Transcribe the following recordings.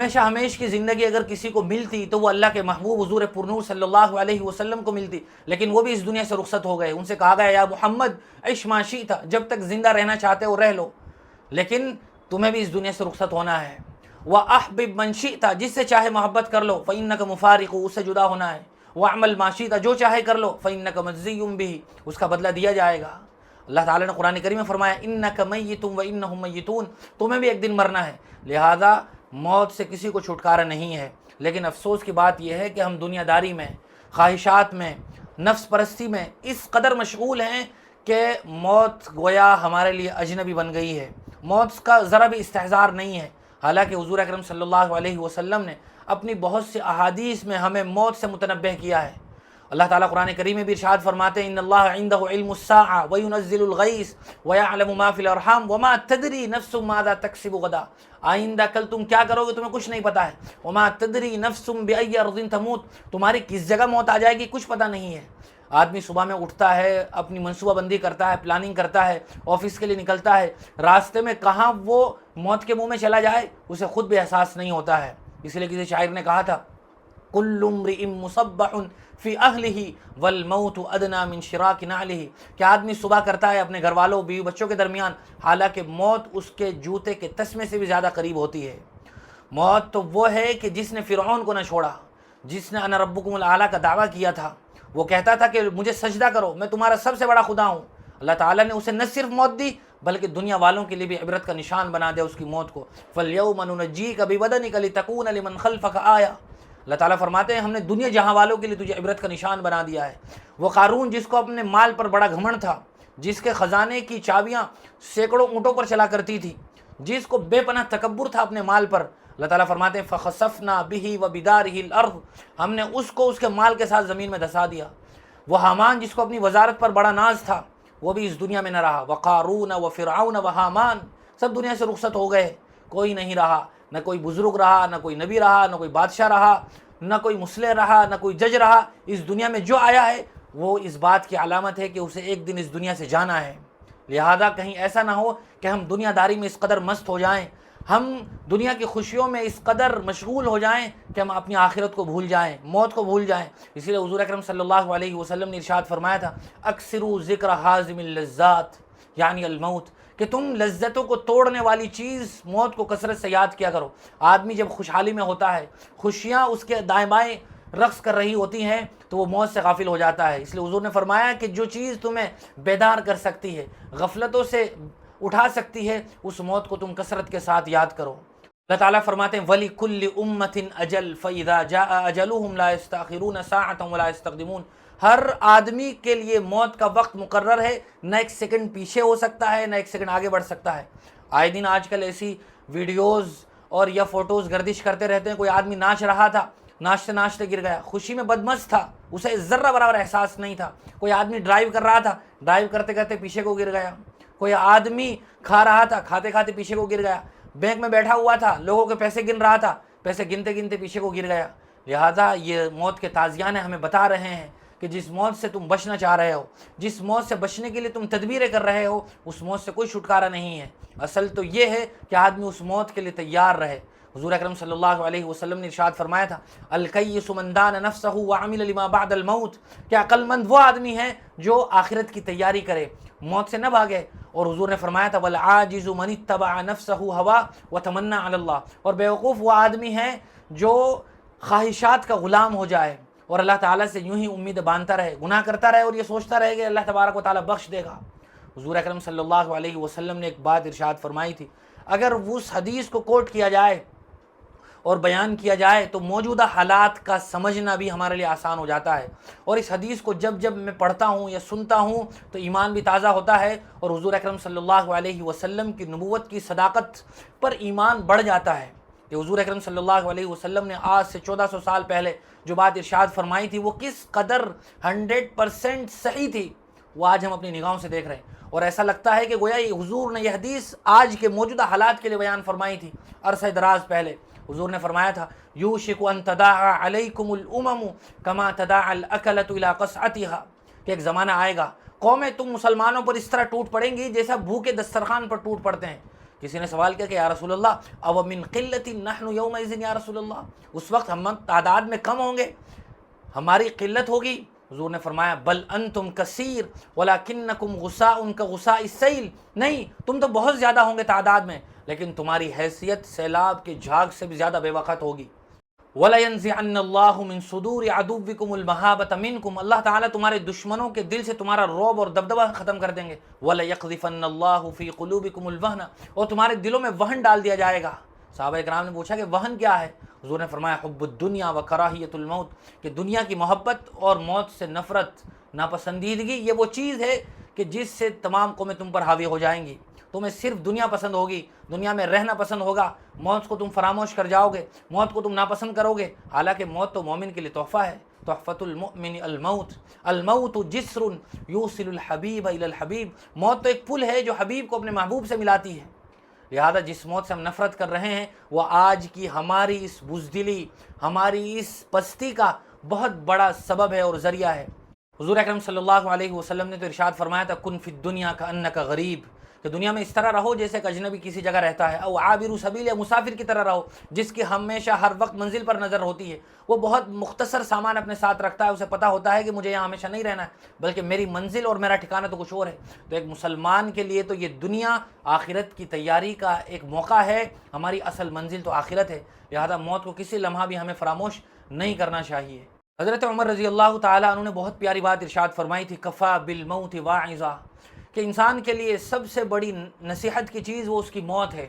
ہمیشہ ہمیش کی زندگی اگر کسی کو ملتی تو وہ اللہ کے محبوب حضور پرنور صلی اللہ علیہ وسلم کو ملتی، لیکن وہ بھی اس دنیا سے رخصت ہو گئے۔ ان سے کہا گیا یا محمد عش ما شئت، جب تک زندہ رہنا چاہتے ہو رہ لو، لیکن تمہیں بھی اس دنیا سے رخصت ہونا ہے۔ وَأَحْبِبْ مَنْ شِئْتَ، جس سے چاہے محبت کر لو، فَإِنَّكَ مُفَارِقُ، اس سے جدا ہونا ہے۔ وَاعْمَلْ مَا شِئْتَ، جو چاہے کر لو، فَإِنَّكَ مَجْزِيٌّ بِهِ، اس کا بدلہ دیا جائے گا۔ اللہ تعالیٰ نے قرآن کریم میں فرمایا اِنَّكَ مَيِّتٌ وَإِنَّهُمْ مَيِّتُونَ، تمہیں بھی ایک دن مرنا ہے، لہذا موت سے کسی کو چھٹکارا نہیں ہے۔ لیکن افسوس کی بات یہ ہے کہ ہم دنیا داری میں، خواہشات میں، نفس پرستی میں اس قدر مشغول ہیں کہ موت گویا ہمارے لیے اجنبی بن گئی ہے، موت کا ذرا بھی استحضار نہیں ہے۔ حالانکہ حضور اکرم صلی اللہ علیہ وسلم نے اپنی بہت سی احادیث میں ہمیں موت سے متنبہ کیا ہے۔ اللہ تعالیٰ قرآن کریم میں بھی ارشاد فرماتے ہیں ان اللہ عنده علم الساعة وينزل الغیث ويعلم ما في الارحام وما تدری نفس ماذا تکسب غدا، آئندہ کل تم کیا کرو گے تمہیں کچھ نہیں پتا ہے۔ وما تدری نفس بأي ارض تموت، تمہاری کس جگہ موت آ جائے گی کچھ پتہ نہیں ہے۔ آدمی صبح میں اٹھتا ہے، اپنی منصوبہ بندی کرتا ہے، پلاننگ کرتا ہے، آفس کے لیے نکلتا ہے، راستے میں کہاں وہ موت کے منہ میں چلا جائے اسے خود بھی احساس نہیں ہوتا ہے۔ اس لیے کسی شاعر نے کہا تھا کل امرئ مصبح فی اہلہ والموت ادنی من شراک نعلہ، کہ آدمی صبح کرتا ہے اپنے گھر والوں بیوی بچوں کے درمیان، حالانکہ موت اس کے جوتے کے تسمے سے بھی زیادہ قریب ہوتی ہے۔ موت تو وہ ہے کہ جس نے فرعون کو نہ چھوڑا، جس نے انا ربکم الاعلیٰ کا دعویٰ کیا تھا، وہ کہتا تھا کہ مجھے سجدہ کرو، میں تمہارا سب سے بڑا خدا ہوں۔ اللہ تعالیٰ نے اسے نہ صرف موت دی بلکہ دنیا والوں کے لیے بھی عبرت کا نشان بنا دیا اس کی موت کو۔ فَالْيَوْمَ نُنَجِّيكَ بِبَدَنِكَ لِتَكُونَ لِمَنْ خَلْفَكَ آیَةً، اللہ تعالیٰ فرماتے ہیں ہم نے دنیا جہاں والوں کے لیے تجھے عبرت کا نشان بنا دیا ہے۔ وہ قارون جس کو اپنے مال پر بڑا گھمنڈ تھا، جس کے خزانے کی چابیاں سینکڑوں اونٹوں پر چلا کرتی تھی، جس کو بے پناہ تکبر تھا اپنے مال پر، اللہ تعالیٰ فرماتے ہیں فَخَسَفْنَا بِهِ وَبِدَارِهِ الْأَرْضِ، ہم نے اس کو اس کے مال کے ساتھ زمین میں دھسا دیا۔ وہ حامان جس کو اپنی وزارت پر بڑا ناز تھا وہ بھی اس دنیا میں نہ رہا۔ وقارون وفرعون وحامان، سب دنیا سے رخصت ہو گئے، کوئی نہیں رہا، نہ کوئی بزرگ رہا، نہ کوئی نبی رہا، نہ کوئی بادشاہ رہا، نہ کوئی مصلح رہا، نہ کوئی جج رہا۔ اس دنیا میں جو آیا ہے وہ اس بات کی علامت ہے کہ اسے ایک دن اس دنیا سے جانا ہے۔ لہذا کہیں ایسا نہ ہو کہ ہم دنیا داری میں اس قدر مست ہو جائیں، ہم دنیا کی خوشیوں میں اس قدر مشغول ہو جائیں کہ ہم اپنی آخرت کو بھول جائیں، موت کو بھول جائیں۔ اسی لیے حضور اکرم صلی اللہ علیہ وسلم نے ارشاد فرمایا تھا اکثروا ذکر حازم اللذات یعنی الموت، کہ تم لذتوں کو توڑنے والی چیز موت کو کثرت سے یاد کیا کرو۔ آدمی جب خوشحالی میں ہوتا ہے، خوشیاں اس کے دائیں بائیں رقص کر رہی ہوتی ہیں تو وہ موت سے غافل ہو جاتا ہے۔ اس لیے حضور نے فرمایا کہ جو چیز تمہیں بیدار کر سکتی ہے، غفلتوں سے اٹھا سکتی ہے، اس موت کو تم کثرت کے ساتھ یاد کرو۔ اللہ تعالیٰ فرماتے ہیں وَلِكُلِّ أُمَّةٍ أَجَلٌ فَإِذَا جَاءَ أَجَلُهُمْ لَا يَسْتَأْخِرُونَ سَاعَةً وَلَا يَسْتَقْدِمُونَ، ہر آدمی کے لیے موت کا وقت مقرر ہے، نہ ایک سیکنڈ پیچھے ہو سکتا ہے نہ ایک سیکنڈ آگے بڑھ سکتا ہے۔ آئے دن آج کل ایسی ویڈیوز اور یا فوٹوز گردش کرتے رہتے ہیں، کوئی آدمی ناچ رہا تھا، ناچتے ناچتے گر گیا، خوشی میں بدمست تھا، اسے ذرہ برابر احساس نہیں تھا۔ کوئی آدمی ڈرائیو کر رہا تھا، ڈرائیو کرتے کرتے پیچھے کو گر گیا۔ کوئی آدمی کھا رہا تھا، کھاتے کھاتے پیچھے کو گر گیا۔ بینک میں بیٹھا ہوا تھا، لوگوں کے پیسے گن رہا تھا، پیسے گنتے گنتے پیچھے کو گر گیا۔ لہذا یہ موت کے تازیان ہمیں بتا رہے ہیں کہ جس موت سے تم بچنا چاہ رہے ہو، جس موت سے بچنے کے لیے تم تدبیریں کر رہے ہو، اس موت سے کوئی چھٹکارا نہیں ہے۔ اصل تو یہ ہے کہ آدمی اس موت کے لیے تیار رہے۔ حضور اکرم صلی اللہ علیہ وسلم نے ارشاد فرمایا تھا الکیس من دان نفسہ وعمل لما بعد الموت، کہ عقل مند وہ آدمی ہے جو آخرت کی تیاری کرے، موت سے نہ بھاگے۔ اور حضور نے فرمایا تھا والعاجز من اتبع نفسہ ہوا وتمنى علی اللہ، اور بیوقوف وہ آدمی ہے جو خواہشات کا غلام ہو جائے اور اللہ تعالیٰ سے یوں ہی امید باندھتا رہے، گناہ کرتا رہے اور یہ سوچتا رہے کہ اللہ تبارک و تعالیٰ بخش دے گا۔ حضور اکرم صلی اللہ علیہ وسلم نے ایک بات ارشاد فرمائی تھی، اگر اس حدیث کو کوٹ کیا جائے اور بیان کیا جائے تو موجودہ حالات کا سمجھنا بھی ہمارے لیے آسان ہو جاتا ہے۔ اور اس حدیث کو جب جب میں پڑھتا ہوں یا سنتا ہوں تو ایمان بھی تازہ ہوتا ہے اور حضور اکرم صلی اللہ علیہ وسلم کی نبوت کی صداقت پر ایمان بڑھ جاتا ہے کہ حضور اکرم صلی اللہ علیہ وسلم نے آج سے 1400 سال پہلے جو بات ارشاد فرمائی تھی وہ کس قدر 100% صحیح تھی، وہ آج ہم اپنی نگاہوں سے دیکھ رہے ہیں۔ اور ایسا لگتا ہے کہ گویا یہ حضور نے یہ حدیث آج کے موجودہ حالات کے لیے بیان فرمائی تھی عرصہ دراز پہلے۔ حضور نے فرمایا تھا یوشک ان تداعى علیکم الامم کما تداعى الاکلۃ الی قصعتها، کہ ایک زمانہ آئے گا قومیں تم مسلمانوں پر اس طرح ٹوٹ پڑیں گی جیسا بھوکے دسترخوان پر ٹوٹ پڑتے ہیں، کسی نے سوال کیا کہ یا رسول اللہ او من قلت نحن یومئذ یا رسول اللہ، اس وقت ہم تعداد میں کم ہوں گے، ہماری قلت ہوگی؟ حضور نے فرمایا بل انتم کثیر ولکنکم غثاء کغثاء السیل، نہیں تم تو بہت زیادہ ہوں گے تعداد میں، لیکن تمہاری حیثیت سیلاب کے جھاگ سے بھی زیادہ بے وقت ہوگی۔ وَلَيَنزِعَنَّ اللَّهُ مِن صُدُورِ عَدُوِّكُمُ الْمَهَابَةَ مِنكُمْ، اللہ تعالیٰ تمہارے دشمنوں کے دل سے تمہارا رعب اور دبدبہ ختم کر دیں گے۔ وَلَيَقْذِفَنَّ اللَّهُ فِي قُلُوبِكُمُ الْوَهْنَ، اور تمہارے دلوں میں وہن ڈال دیا جائے گا۔ صحابہ کرام نے پوچھا کہ وہن کیا ہے؟ حضور نے فرمایا حب الدنیا و کراہیت الموت، کہ دنیا کی محبت اور موت سے نفرت، ناپسندیدگی، یہ وہ چیز ہے کہ جس سے تمام قومیں تم پر حاوی ہو جائیں گی۔ تمہیں صرف دنیا پسند ہوگی، دنیا میں رہنا پسند ہوگا، موت کو تم فراموش کر جاؤ گے، موت کو تم ناپسند کرو گے، حالانکہ موت تو مومن کے لیے تحفہ ہے۔ تحفۃ المؤمن الموت، الموت جسر یوصل الحبیب الی الحبیب، موت تو ایک پل ہے جو حبیب کو اپنے محبوب سے ملاتی ہے۔ لہذا جس موت سے ہم نفرت کر رہے ہیں وہ آج کی ہماری اس بزدلی، ہماری اس پستی کا بہت بڑا سبب ہے اور ذریعہ ہے۔ حضور اکرم صلی اللہ علیہ وسلم نے تو ارشاد فرمایا تھا کن فی الدنیا کانک غریب، کہ دنیا میں اس طرح رہو جیسے ایک اجنبی کسی جگہ رہتا ہے، او عابر سبیل، یا مسافر کی طرح رہو جس کی ہمیشہ ہر وقت منزل پر نظر ہوتی ہے۔ وہ بہت مختصر سامان اپنے ساتھ رکھتا ہے، اسے پتہ ہوتا ہے کہ مجھے یہاں ہمیشہ نہیں رہنا ہے، بلکہ میری منزل اور میرا ٹھکانہ تو کچھ اور ہے۔ تو ایک مسلمان کے لیے تو یہ دنیا آخرت کی تیاری کا ایک موقع ہے، ہماری اصل منزل تو آخرت ہے، لہذا موت کو کسی لمحہ بھی ہمیں فراموش نہیں کرنا چاہیے۔ حضرت عمر رضی اللہ تعالیٰ عنہ نے بہت پیاری بات ارشاد فرمائی تھی، کفا بالموت واعظا، کہ انسان کے لیے سب سے بڑی نصیحت کی چیز وہ اس کی موت ہے۔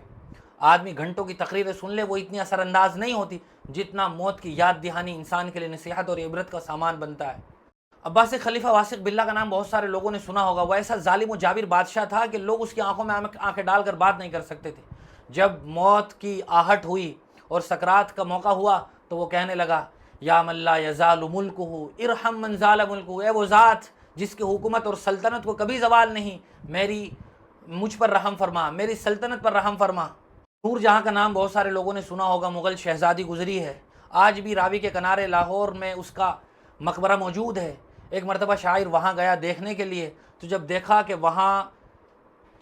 آدمی گھنٹوں کی تقریریں سن لے وہ اتنی اثر انداز نہیں ہوتی جتنا موت کی یاد دہانی انسان کے لیے نصیحت اور عبرت کا سامان بنتا ہے۔ عباس خلیفہ واسق باللہ کا نام بہت سارے لوگوں نے سنا ہوگا، وہ ایسا ظالم و جابر بادشاہ تھا کہ لوگ اس کی آنکھوں میں آنکھیں ڈال کر بات نہیں کر سکتے تھے۔ جب موت کی آہٹ ہوئی اور سکرات کا موقع ہوا تو وہ کہنے لگا یا من لا یزال ملکہ ارحم من زال ملکہ، اے وہ ذات جس کی حکومت اور سلطنت کو کبھی زوال نہیں، مجھ پر رحم فرما، میری سلطنت پر رحم فرما۔ نور جہاں کا نام بہت سارے لوگوں نے سنا ہوگا، مغل شہزادی گزری ہے، آج بھی راوی کے کنارے لاہور میں اس کا مقبرہ موجود ہے۔ ایک مرتبہ شاعر وہاں گیا دیکھنے کے لیے، تو جب دیکھا کہ وہاں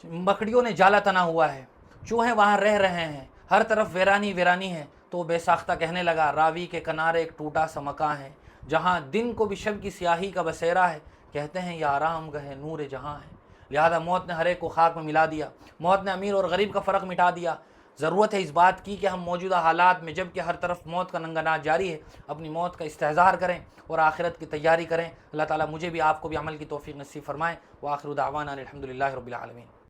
مکڑیوں نے جالا تنا ہوا ہے، چوہے وہاں رہ رہے ہیں، ہر طرف ویرانی ویرانی ہے، تو وہ بے ساختہ کہنے لگا راوی کے کنارے ایک ٹوٹا سا مکان ہے جہاں دن کو بھی شب کی سیاہی کا بسیرا ہے، کہتے ہیں یہ آرام گہ نور جہاں ہے۔ لہذا موت نے ہر ایک کو خاک میں ملا دیا، موت نے امیر اور غریب کا فرق مٹا دیا۔ ضرورت ہے اس بات کی کہ ہم موجودہ حالات میں جب کہ ہر طرف موت کا ننگا ناچ جاری ہے، اپنی موت کا استحضار کریں اور آخرت کی تیاری کریں۔ اللہ تعالیٰ مجھے بھی آپ کو بھی عمل کی توفیق نصیب فرمائے۔ وآخر دعوانا الحمد للہ رب العالمین۔